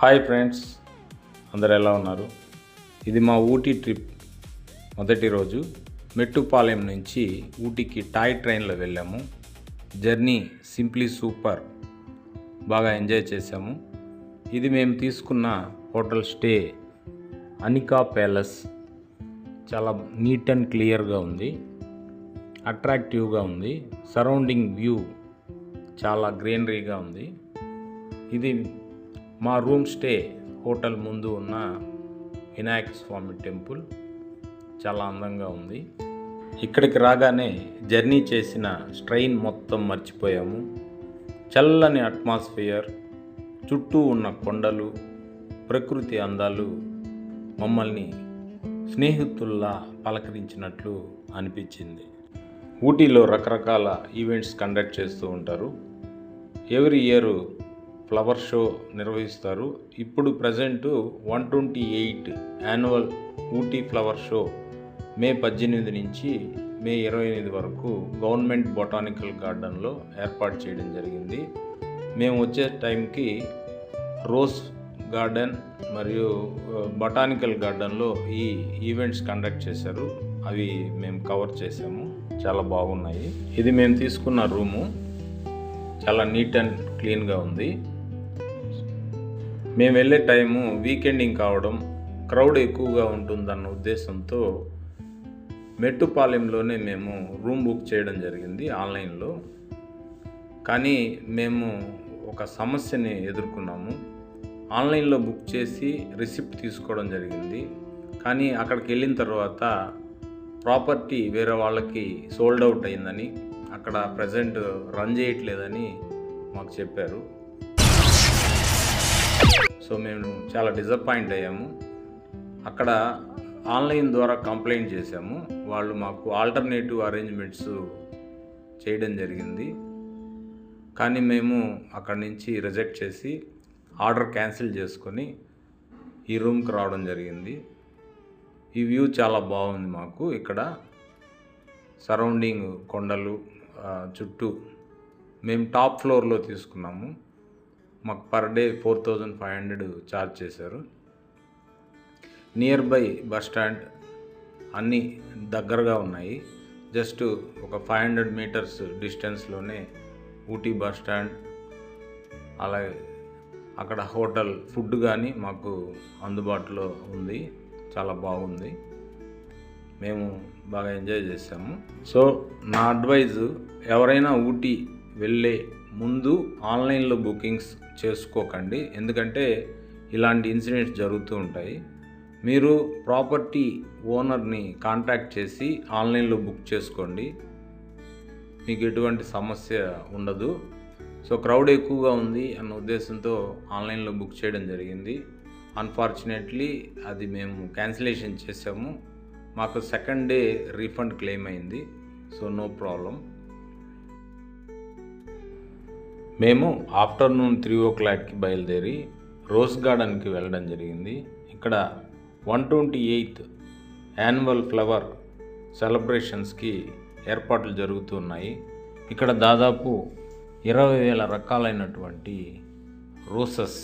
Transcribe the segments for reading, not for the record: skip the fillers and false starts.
Hi friends, అందరు ఎలా ఉన్నారు? ఇది మా ఊటీ ట్రిప్ మొదటి రోజు. మెట్టుపాలెం నుంచి ఊటీకి టాయ్ ట్రైన్లో వెళ్ళాము. జర్నీ సింప్లీ సూపర్, బాగా ఎంజాయ్ చేసాము. ఇది మేము తీసుకున్న హోటల్ స్టే అనికా ప్యాలెస్. చాలా నీట్ అండ్ క్లియర్గా ఉంది, అట్రాక్టివ్గా ఉంది. సరౌండింగ్ వ్యూ చాలా గ్రీనరీగా ఉంది. ఇది మా రూమ్ స్టే హోటల్ ముందు ఉన్న వినాయక స్వామి టెంపుల్. చాలా అందంగా ఉంది. ఇక్కడికి రాగానే జర్నీ చేసిన స్ట్రెయిన్ మొత్తం మర్చిపోయాము. చల్లని అట్మాస్ఫియర్, చుట్టూ ఉన్న కొండలు, ప్రకృతి అందాలు మమ్మల్ని స్నేహితుల్లా పలకరించినట్లు అనిపించింది. ఊటీలో రకరకాల ఈవెంట్స్ కండక్ట్ చేస్తూ ఉంటారు. ఎవ్రీ ఇయర్ ఫ్లవర్ షో నిర్వహిస్తారు. ఇప్పుడు present 128 annual Ooty flower show May 18 నుంచి మే 28 వరకు గవర్నమెంట్ బొటానికల్ గార్డెన్లో ఏర్పాటు చేయడం జరిగింది. మేము వచ్చే టైంకి రోజ్ గార్డెన్ మరియు బొటానికల్ గార్డెన్లో ఈ ఈవెంట్స్ కండక్ట్ చేశారు. అవి మేము కవర్ చేసాము. చాలా బాగున్నాయి. ఇది మేము తీసుకున్న రూము చాలా నీట్ అండ్ క్లీన్గా ఉంది. మేము వెళ్ళే టైము వీకెండింగ్ కావడం, క్రౌడ్ ఎక్కువగా ఉంటుందన్న ఉద్దేశంతో మెట్టుపాలెంలోనే మేము రూమ్ బుక్ చేయడం జరిగింది ఆన్లైన్లో. కానీ మేము ఒక సమస్యని ఎదుర్కొన్నాము. ఆన్లైన్లో బుక్ చేసి రిసిప్ట్ తీసుకోవడం జరిగింది. కానీ అక్కడికి వెళ్ళిన తర్వాత ప్రాపర్టీ వేరే వాళ్ళకి సోల్డ్ అవుట్ అయిందని, అక్కడ ప్రజెంట్ రన్ చేయట్లేదని మాకు చెప్పారు. సో మేము చాలా డిసప్పాయింట్ అయ్యాము. అక్కడ ఆన్లైన్ ద్వారా కంప్లైంట్ చేశాము. వాళ్ళు మాకు ఆల్టర్నేటివ్ అరేంజ్మెంట్స్ చేయడం జరిగింది. కానీ మేము అక్కడి నుంచి రిజెక్ట్ చేసి ఆర్డర్ క్యాన్సిల్ చేసుకొని ఈ రూమ్కి రావడం జరిగింది. ఈ వ్యూ చాలా బాగుంది మాకు. ఇక్కడ సరౌండింగ్ కొండలు, చుట్టూ మేము టాప్ ఫ్లోర్లో తీసుకున్నాము. మాకు పర్ డే 4500 ఛార్జ్ చేశారు. నియర్ బై బస్ స్టాండ్ అన్నీ దగ్గరగా ఉన్నాయి. జస్ట్ ఒక 500 మీటర్స్ డిస్టెన్స్లోనే ఊటీ బస్ స్టాండ్, అలాగే అక్కడ హోటల్ ఫుడ్ కానీ మాకు అందుబాటులో ఉంది. చాలా బాగుంది. మేము బాగా ఎంజాయ్ చేసాము. సో నా అడ్వైజు, ఎవరైనా ఊటీ వెళ్ళే ముందు ఆన్లైన్లో బుకింగ్స్ చేసుకోకండి. ఎందుకంటే ఇలాంటి ఇన్సిడెంట్స్ జరుగుతూ ఉంటాయి. మీరు ప్రాపర్టీ ఓనర్ని కాంటాక్ట్ చేసి ఆన్లైన్లో బుక్ చేసుకోండి. మీకు ఎటువంటి సమస్య ఉండదు. సో క్రౌడ్ ఎక్కువగా ఉంది అన్న ఉద్దేశంతో ఆన్లైన్లో బుక్ చేయడం జరిగింది. అన్ఫార్చునేట్లీ అది మేము క్యాన్సిలేషన్ చేసాము. మాకు సెకండ్ డే రీఫండ్ క్లెయిమ్ అయింది. So no problem. మేము ఆఫ్టర్నూన్ 3 o'clockకి బయలుదేరి రోజ్ గార్డెన్కి వెళ్ళడం జరిగింది. ఇక్కడ 128th యాన్యువల్ ఫ్లవర్ సెలబ్రేషన్స్కి ఏర్పాట్లు జరుగుతున్నాయి. ఇక్కడ దాదాపు 20,000 రకాలైనటువంటి రోసెస్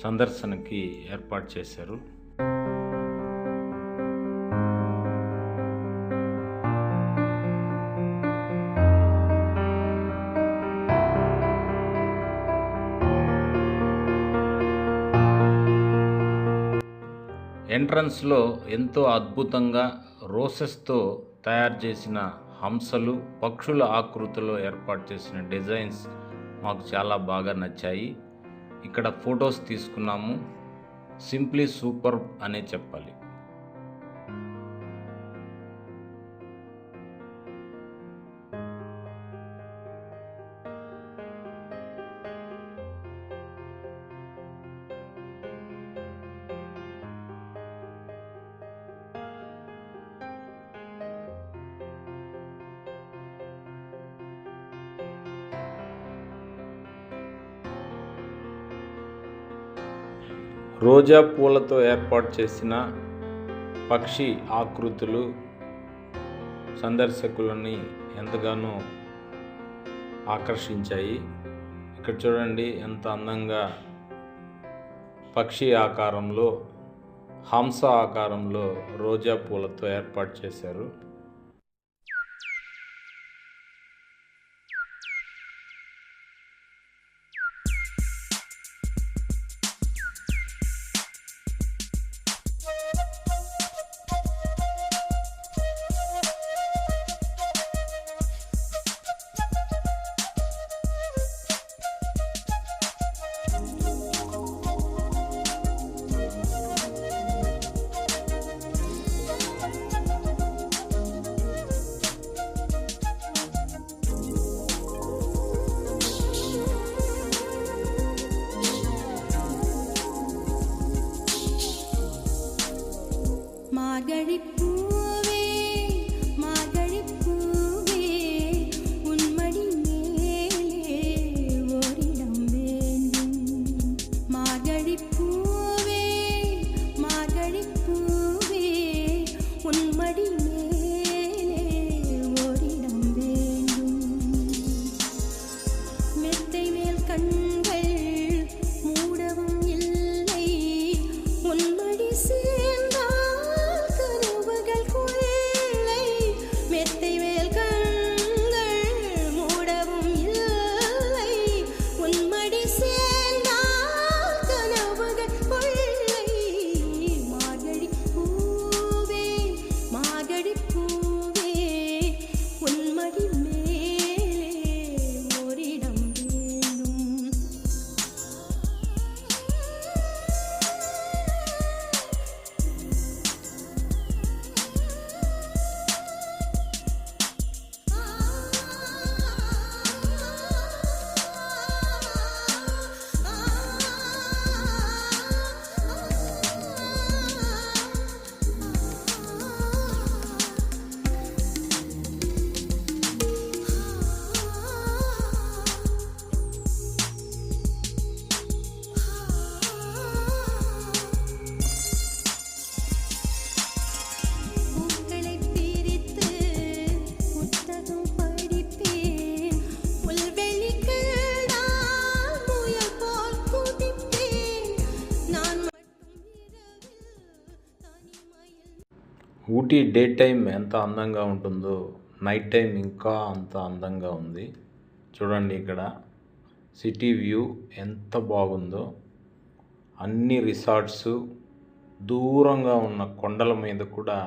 సందర్శనకి ఏర్పాటు చేశారు. ఎంట్రన్స్లో ఎంతో అద్భుతంగా రోసెస్తో తయారు చేసిన హంసలు, పక్షుల ఆకృతిలో ఏర్పాటు చేసిన డిజైన్స్ మాకు చాలా బాగా నచ్చాయి. ఇక్కడ ఫొటోస్ తీసుకున్నాము. సింప్లీ సూపర్ అనే చెప్పాలి. రోజా పూలతో ఏర్పాటు చేసిన పక్షి ఆకృతులు సందర్శకులని ఎంతగానో ఆకర్షించాయి. ఇక్కడ చూడండి ఎంత అందంగా పక్షి ఆకారంలో, హంస ఆకారంలో రోజా పూలతో ఏర్పాటు చేశారు. ఊటీ డే టైం ఎంత అందంగా ఉంటుందో నైట్ టైం ఇంకా అంత అందంగా ఉంది. చూడండి, ఇక్కడ సిటీ వ్యూ ఎంత బాగుందో. అన్ని రిసార్ట్స్, దూరంగా ఉన్న కొండల మీద కూడా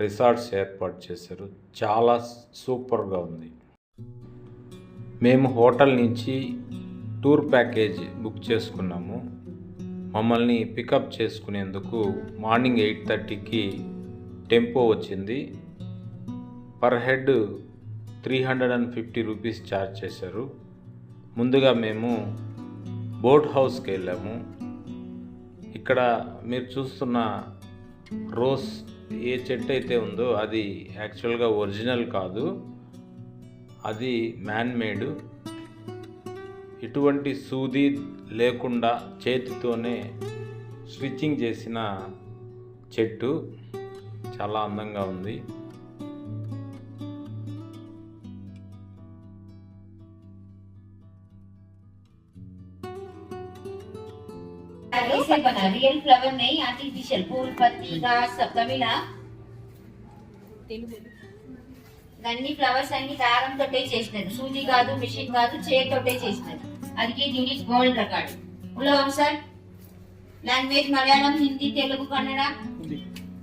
రిసార్ట్స్ ఏర్పాటు చేశారు. చాలా సూపర్గా ఉంది. మేము హోటల్ నుంచి టూర్ ప్యాకేజ్ బుక్ చేసుకున్నాము. మమ్మల్ని పికప్ చేసుకునేందుకు మార్నింగ్ 8:30కి టెంపో వచ్చింది. పర్ హెడ్ 350 రూపీస్ ఛార్జ్ చేశారు. ముందుగా మేము బోట్ హౌస్కి వెళ్ళాము. ఇక్కడ మీరు చూస్తున్న రోజ్ ఏ చెట్టు అయితే ఉందో అది యాక్చువల్గా ఒరిజినల్ కాదు, అది మ్యాన్ మేడ్. ఎటువంటి సూది లేకుండా చేతితోనే స్టిచ్చింగ్ చేసిన చెట్టు. చాలా అందంగా ఉంది. से बना रियल फ्लावर नहीं, आर्टिफिशियल फूल पत्ती घास सब मिला గన్ని ఫ్లవర్స్ అన్ని దారం తోటే చేసినది. సూది కాదు, మిషన్ కాదు, చేతితోటే చేసినది. అది గిన్నీస్ వరల్డ్ రికార్డ్. उलवम सर लैंग्वेज मलयालम, हिंदी, तेलुगु, कन्नड़ा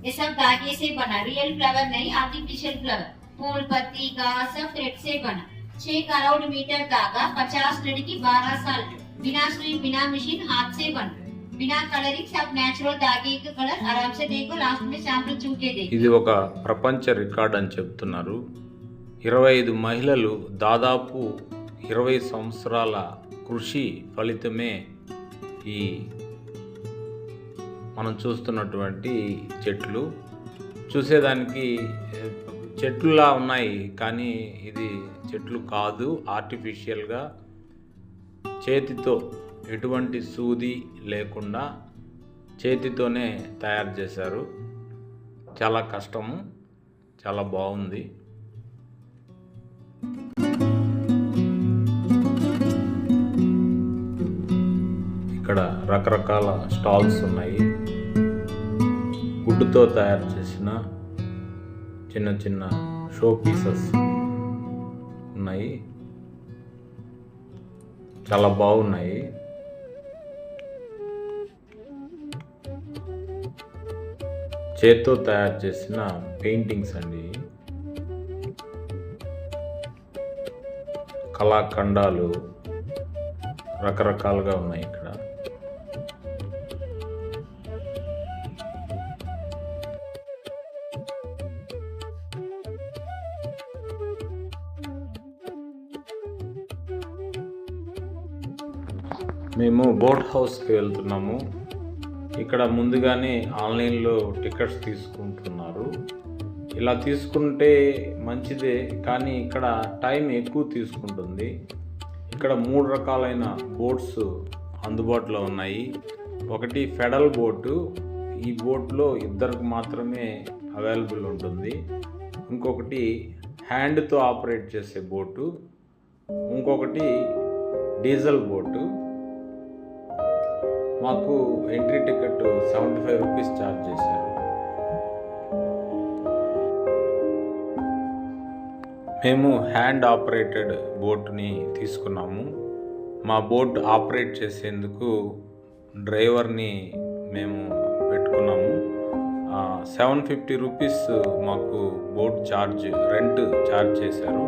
ये सब धागे से बना. रियल फ्लावर नहीं, आर्टिफिशियल फ्लावर. फूल पत्ती घास सब थ्रेड से बना. 6 करोड़ मीटर धागा, 50 लड़की 12 साल. बिना सुई बिना मशीन, हाथ से बना. बिना कलरिंग, सब नेचुरल धागे का कलर. आराम से देखो, लास्ट में सैंपल चूके देखो. ఇది ఒక ప్రపంచ రికార్డ్ అని చెప్తున్నారు. 25 మహిళలు దాదాపు 20 సంవత్సరాల కృషి ఫలితమే ఈ మనం చూస్తున్నటువంటి చెట్లు. చూసేదానికి చెట్లులా ఉన్నాయి, కానీ ఇది చెట్లు కాదు. ఆర్టిఫిషియల్గా చేతితో ఎటువంటి సూది లేకుండా చేతితోనే తయారు చేశారు. చాలా కష్టము, చాలా బాగుంది. ఇక్కడ రకరకాల స్టాల్స్ ఉన్నాయి. వుడ్తో తయారు చేసిన చిన్న చిన్న షో పీసెస్ ఉన్నాయి, చాలా బాగున్నాయి. చేత్తో తయారు చేసిన పెయింటింగ్స్ అండి, కళాఖండాలు రకరకాలుగా ఉన్నాయి ఇక్కడ. మేము బోట్ హౌస్కి వెళ్తున్నాము. ఇక్కడ ముందుగానే ఆన్లైన్లో టికెట్స్ తీసుకుంటున్నారు. ఇలా తీసుకుంటే మంచిదే, కానీ ఇక్కడ టైం ఎక్కువ తీసుకుంటుంది. ఇక్కడ 3 రకాలైన బోట్స్ అందుబాటులో ఉన్నాయి. ఒకటి ఫెడల్ బోటు, ఈ బోట్లో 2 మాత్రమే అవైలబుల్ ఉంటుంది. ఇంకొకటి హ్యాండ్తో ఆపరేట్ చేసే బోటు, ఇంకొకటి డీజిల్ బోటు. మాకు ఎంట్రీ టికెట్ 75 రూపీస్ ఛార్జ్ చేశారు. మేము హ్యాండ్ ఆపరేటెడ్ బోట్ని తీసుకున్నాము. మా బోట్ ఆపరేట్ చేసేందుకు డ్రైవర్ని మేము పెట్టుకున్నాము. 750 రూపీస్ మాకు బోట్ రెంట్ ఛార్జ్ చేశారు.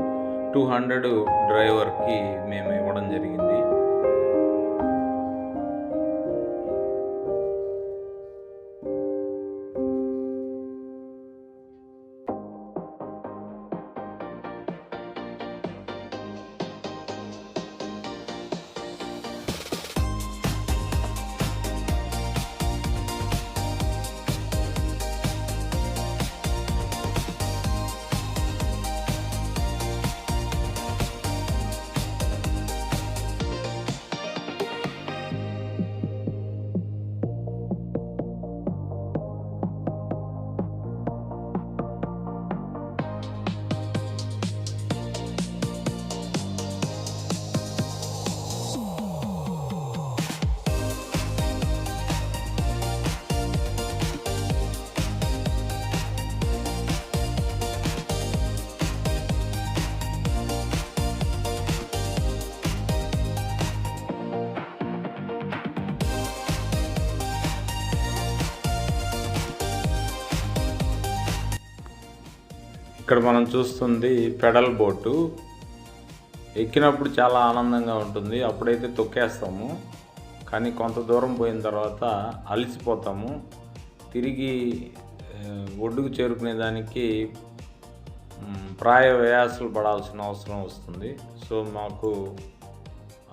200 డ్రైవర్కి మేము ఇవ్వడం జరిగింది. ఇక్కడ మనం చూస్తుంది పెడల్ బోటు. ఎక్కినప్పుడు చాలా ఆనందంగా ఉంటుంది, అప్పుడైతే తొక్కేస్తాము. కానీ కొంత దూరం పోయిన తర్వాత అలసిపోతాము. తిరిగి ఒడ్డుకు చేరుకునే దానికి ప్రయాసాలు పడాల్సిన అవసరం వస్తుంది. సో మాకు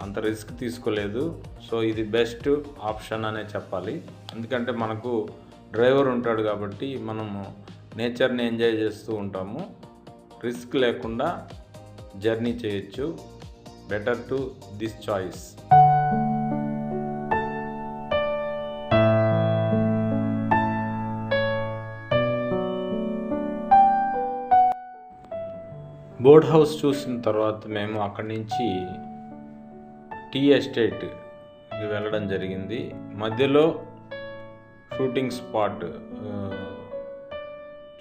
అంత రిస్క్ తీసుకోలేదు. సో ఇది బెస్ట్ ఆప్షన్ అనే చెప్పాలి. ఎందుకంటే మనకు డ్రైవర్ ఉంటాడు కాబట్టి మనము నేచర్ని ఎంజాయ్ చేస్తూ ఉంటాము. రిస్క్ లేకుండా జర్నీ చేయొచ్చు. Better to this choice. Boat house చూసిన తర్వాత మేము అక్కడి నుంచి టీ ఎస్టేట్కి వెళ్ళడం జరిగింది. మధ్యలో షూటింగ్ స్పాట్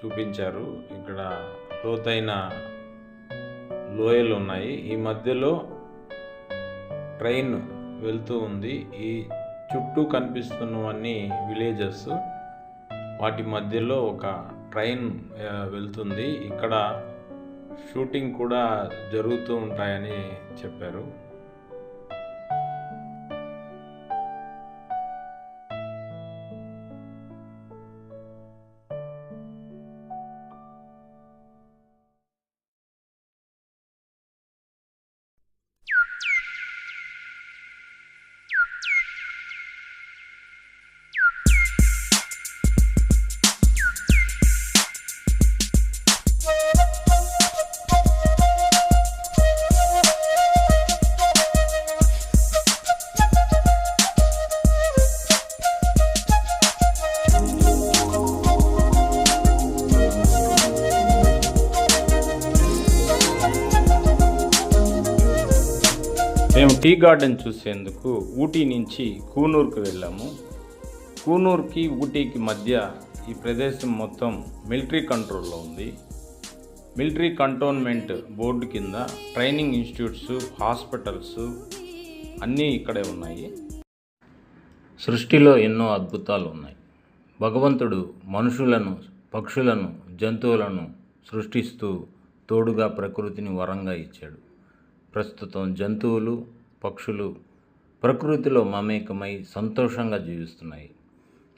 చూపించారు. ఇక్కడ లోతైన లోయలు ఉన్నాయి. ఈ మధ్యలో ట్రైన్ వెళ్తూ ఉంది. ఈ చుట్టూ కనిపిస్తున్నవన్నీ విలేజెస్, వాటి మధ్యలో ఒక ట్రైన్ వెళ్తుంది. ఇక్కడ షూటింగ్ కూడా జరుగుతూ ఉంటాయని చెప్పారు. టీ గార్డెన్ చూసేందుకు ఊటీ నుంచి కూనూరుకు వెళ్ళాము. కూనూరుకి ఊటీకి మధ్య ఈ ప్రదేశం మొత్తం మిలిటరీ కంట్రోల్లో ఉంది. మిలిటరీ కంటోన్మెంట్ బోర్డు కింద ట్రైనింగ్ ఇన్స్టిట్యూట్స్, హాస్పిటల్స్ అన్నీ ఇక్కడే ఉన్నాయి. సృష్టిలో ఎన్నో అద్భుతాలు ఉన్నాయి. భగవంతుడు మనుషులను, పక్షులను, జంతువులను సృష్టిస్తూ తోడుగా ప్రకృతిని వరంగా ఇచ్చాడు. ప్రస్తుతం జంతువులు, పక్షులు ప్రకృతిలో మమేకమై సంతోషంగా జీవిస్తున్నాయి.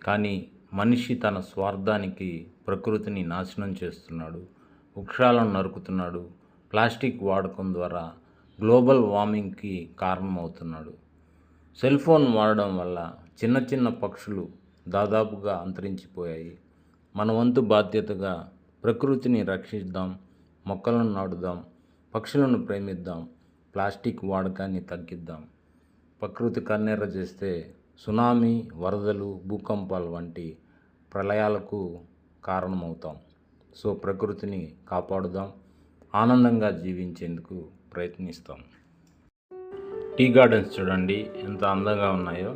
కానీ మనిషి తన స్వార్థానికి ప్రకృతిని నాశనం చేస్తున్నాడు. వృక్షాలను నరుకుతున్నాడు. ప్లాస్టిక్ వాడకం ద్వారా గ్లోబల్ వార్మింగ్కి కారణమవుతున్నాడు. సెల్ ఫోన్ వాడడం వల్ల చిన్న చిన్న పక్షులు దాదాపుగా అంతరించిపోయాయి. మన వంతు బాధ్యతగా ప్రకృతిని రక్షిద్దాం, మొక్కలను నాటుదాం, పక్షులను ప్రేమిద్దాం, ప్లాస్టిక్ వాడకాన్ని తగ్గిద్దాం. ప్రకృతి కన్నెర్ర చేస్తే సునామీ, వరదలు, భూకంపాలు వంటి ప్రళయాలకు కారణమవుతాం. సో ప్రకృతిని కాపాడుదాం, ఆనందంగా జీవించేందుకు ప్రయత్నిస్తాం. టీ గార్డెన్స్ చూడండి ఎంత అందంగా ఉన్నాయో.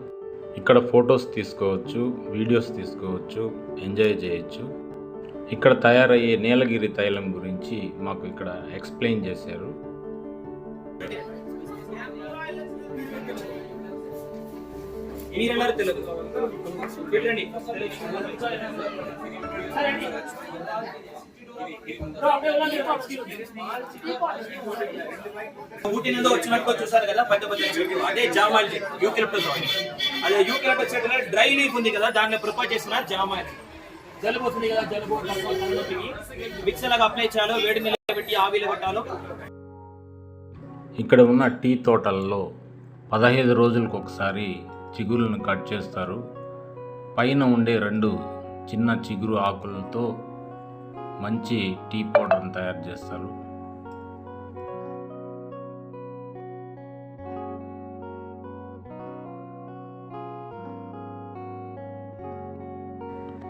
ఇక్కడ ఫొటోస్ తీసుకోవచ్చు, వీడియోస్ తీసుకోవచ్చు, ఎంజాయ్ చేయొచ్చు. ఇక్కడ తయారయ్యే నీలగిరి తైలం గురించి మాకు ఇక్కడ ఎక్స్ప్లెయిన్ చేశారు. ఊటీ నుండి వచ్చినట్టు చూసారు కదా, పెద్ద పెద్ద చెట్టు అదే జామాయిల్ చెట్టు, యూకలిప్టస్ ఆయిల్. అదే యూకలిప్టస్ చెట్టు డ్రై లీఫ్ ఉంది కదా, దాన్ని ప్రిపేర్ చేసిన జామాయిల్. జలుబు వస్తుంది కదా, జలుబు మిక్సర్ లాగా అప్లై చేయాలో, వేడి నీళ్ళు పెట్టి ఆవిలో పెట్టాలో. ఇక్కడ ఉన్న టీ తోటల్లో 15 రోజులకు ఒకసారి చిగురులను కట్ చేస్తారు. పైన ఉండే 2 చిన్న చిగురు ఆకులతో మంచి టీ పౌడర్ని తయారు చేస్తారు.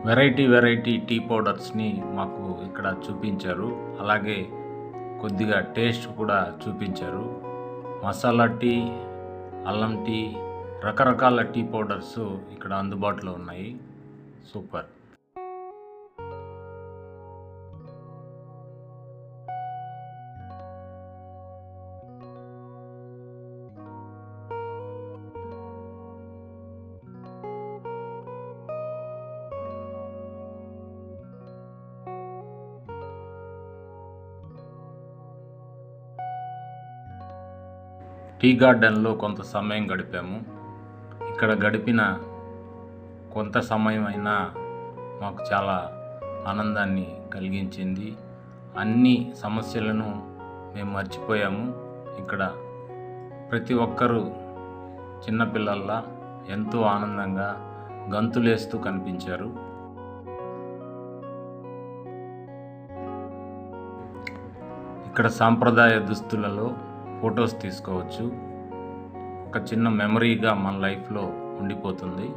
వెరైటీ టీ పౌడర్స్ని మాకు ఇక్కడ చూపించారు. అలాగే కొద్దిగా టేస్ట్ కూడా చూపించారు. మసాలా టీ, అల్లం టీ, రకరకాల టీ పౌడర్స్ ఇక్కడ అందుబాటులో ఉన్నాయి. సూపర్. టీ గార్డెన్లో కొంత సమయం గడిపాము. ఇక్కడ గడిపిన కొంత సమయం అయినా మాకు చాలా ఆనందాన్ని కలిగించింది. అన్ని సమస్యలను మేము మర్చిపోయాము. ఇక్కడ ప్రతి ఒక్కరూ చిన్నపిల్లల్లా ఎంతో ఆనందంగా గంతులేస్తూ కనిపించారు. ఇక్కడ సాంప్రదాయ దుస్తులలో ఫొటోస్ తీసుకోవచ్చు. ఒక చిన్న మెమరీగా మన లైఫ్లో ఉండిపోతుంది.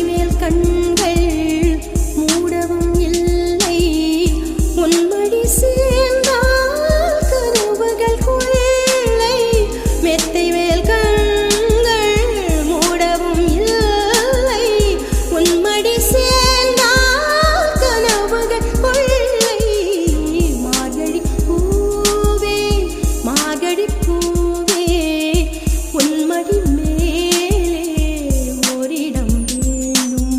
மேல் கண்கள் மூடவும் இல்லை உன்மடி சேர்ந்தால் கனவுகள் கொள்ளை மெத்தை மேல் கண்கள் மூடவும் இல்லை உன்மடி சேர்ந்தால் கனவுகள் கொள்ளை மார்கழி பூவே உன்மடி மேலே ஓரிடம் வேண்டும்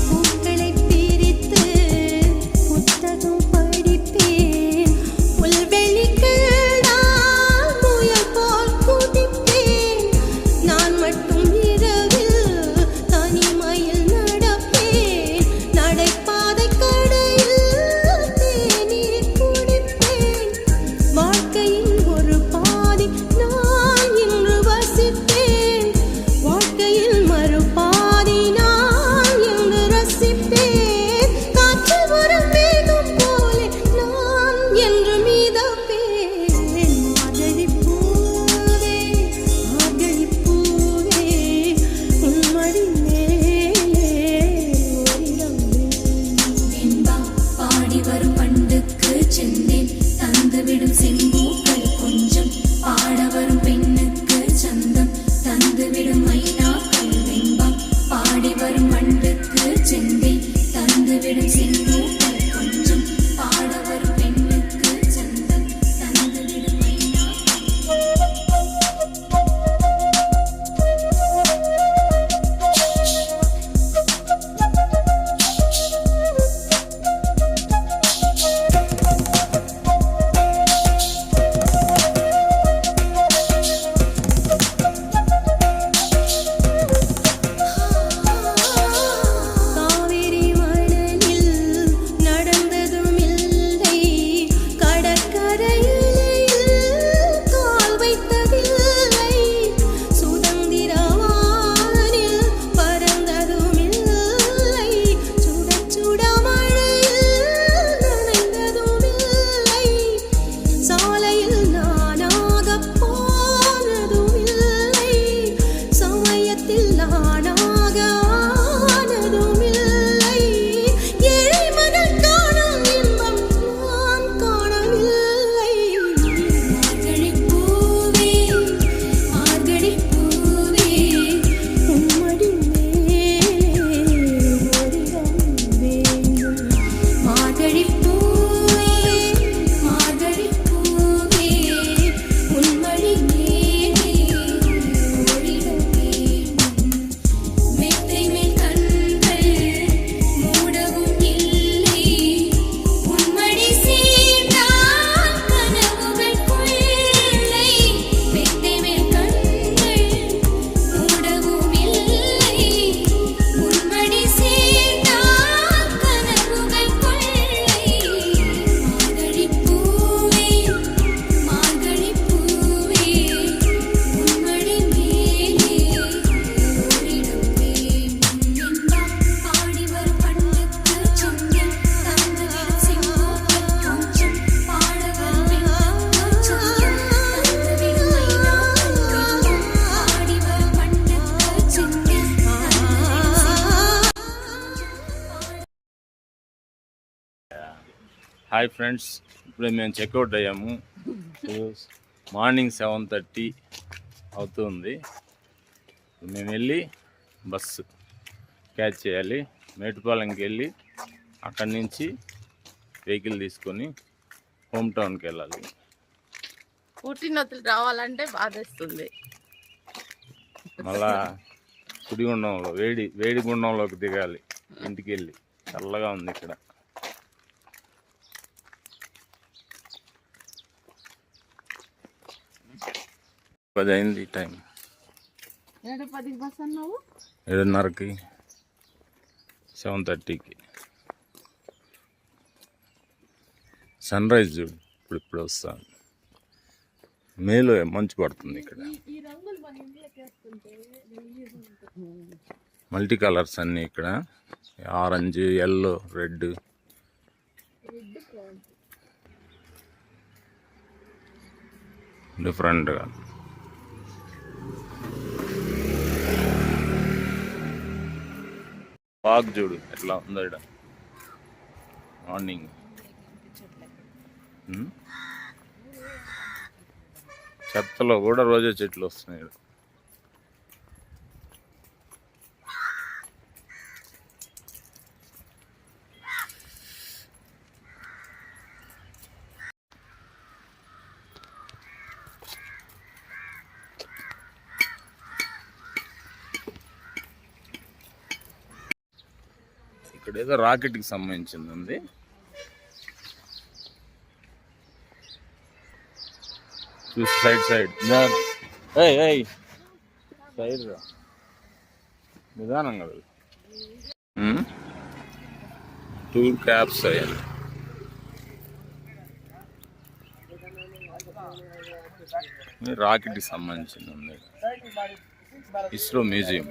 பூக்களை பிரித்து புத்தகம் படிப்பேன் புல்வெளிகள் நான் முயல் போல் குதிப்பேன் நான் மட்டும் இரவில் தனிமையில் நடப்பேன் நடைபாதை கடையில் தேநீர் குடிப்பேன் வாழ்க்கையின் ஒரு பாதி நான் இன்று வசிப்பேன் வாழ்க்கையில் மறுபாதி நான் இன்று ரசிப்பேன் காற்றில் வரும் மேகம் போலே நான் என்று மிதப்பேன் மார்கழி பூவே உன்மடி மேலே ஓரிடம் வெண்பா பாடி வரும் பண்டுக்கு செந்தேன் தந்துவிடும் செம்பூக்கள் கொஞ்சம் பாட வரும் பெண்ணுக்கு சந்தம் தந்துவிடும் மைனாக்கள் வெண்பா பாடி வரும் பண்டுக்கு செந்தேன் தந்துவிடும் செம்பூக்கள் கொஞ்சம் பாட வரும் பெண்ணுக்கு சந்தம் தந்துவிடும் மைனாக்கள் காவிரி மணலில் நடந்ததும் இல்லை கடற்கரையில் கால் வைத்ததில்லை சுதந்திரவானில் பறந்ததும் இல்லை சுட சுட மழையில் நனைந்ததும் இல்லை சாலையில் நானாக போனதும் இல்லை சமயத்தில் நானாக ஆனதும் இல்லை ஏழை மகள் காணும் இன்பம் நான் காணவில்லை மார்கழி பூவே உன்மடி மேலே ஓரிடம் வேண்டும் மார்கழி பூவே உன்மடி மேலே ஓரிடம் வேண்டும் மெத்தை மேல் கண்கள் மூடவும் இல்லை உன்மடி சேர்ந்தால் கனவுகள் கொள்ளை மெத்தை மேல் கண்கள் மூடவும் இல்லை உன்மடி சேர்ந்தால் கனவுகள் கொள்ளை மார்கழி பூவே உன்மடி மேலே ஓரிடம் வேண்டும் வெண்பா பாடி வரும் பண்டுக்கு செந்தேன் தந்துவிடும் செம்பூக்கள் கொஞ்சம் பாட வரும் பெண்ணுக்கு சந்தம் தந்துவிடும் மைனாக்கள் வெண்பா பாடி வரும் பண்டுக்கு செந்தேன் தந்துவிடும் హాయ్ ఫ్రెండ్స్, ఇప్పుడు మేము చెక్అవుట్ అయ్యాము. మార్నింగ్ 7:30 అవుతుంది. మేము వెళ్ళి బస్సు క్యాచ్ చేయాలి. మేటుపాలెంకి వెళ్ళి అక్కడి నుంచి వెహికల్ తీసుకొని హోమ్ టౌన్కి వెళ్ళాలి. పుట్టినొత్తులు రావాలంటే బాధేస్తుంది. మళ్ళా కుడిగుండంలో వేడి గుండంలోకి దిగాలి. ఇంటికి వెళ్ళి చల్లగా ఉంది ఇక్కడ. 10 అయింది టైం. 7:10కి బస్ అన్నావు. 7:30కి 7:30కి సన్ రైజ్ చూడు ఇప్పుడు వస్తాను. మేలో మంచు పడుతుంది ఇక్కడ. ఈ రంగులు మన ఇంట్లోకి వేస్తుంటే మల్టీ కలర్స్ అన్నీ ఇక్కడ, ఆరెంజ్, ఎల్లో, రెడ్. డిఫరెంట్గా పార్క్ చూడు ఎట్లా ఉందో ఇక్కడ. మార్నింగ్ చెత్తలో కూడా రోజా చెట్లు వస్తున్నాయి ఇక్కడ. ఇక్కడ ఏదో రాకెట్కి సంబంధించింది ఉంది. చూసి సైడ్ సైడ్ రా నిదానం కదా. Tour cabs అయ్యాలి. రాకెట్కి సంబంధించింది ఉంది. ఇస్రో మ్యూజియం.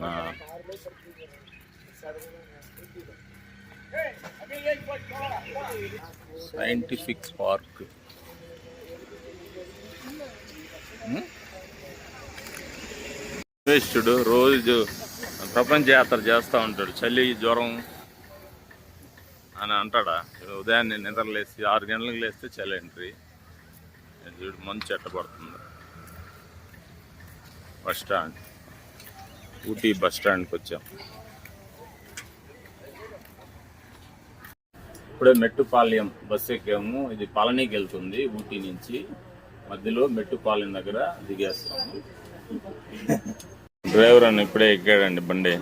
Scientific park. వేస్తుడు రోజు ప్రపంచ యాత్ర చేస్తూ ఉంటాడు. చలి, జ్వరం అని అంటాడా. ఉదయాన్నే నిద్ర లేచి 6 గంటలకు లేస్తే చలి ఎంట్రీ. చూడు మంచు ఎట్టబడుతుంది. బస్ స్టాండ్, ఊటీ బస్ స్టాండ్కి వచ్చాం. ఇప్పుడే మెట్టుపాలెం బస్సు ఎక్కాము. ఇది పళనికి వెళ్తుంది ఊటీ నుంచి. మధ్యలో మెట్టుపాలెం దగ్గర దిగేస్తాము. డ్రైవర్ అని ఇప్పుడే ఎక్కాడండి బండి.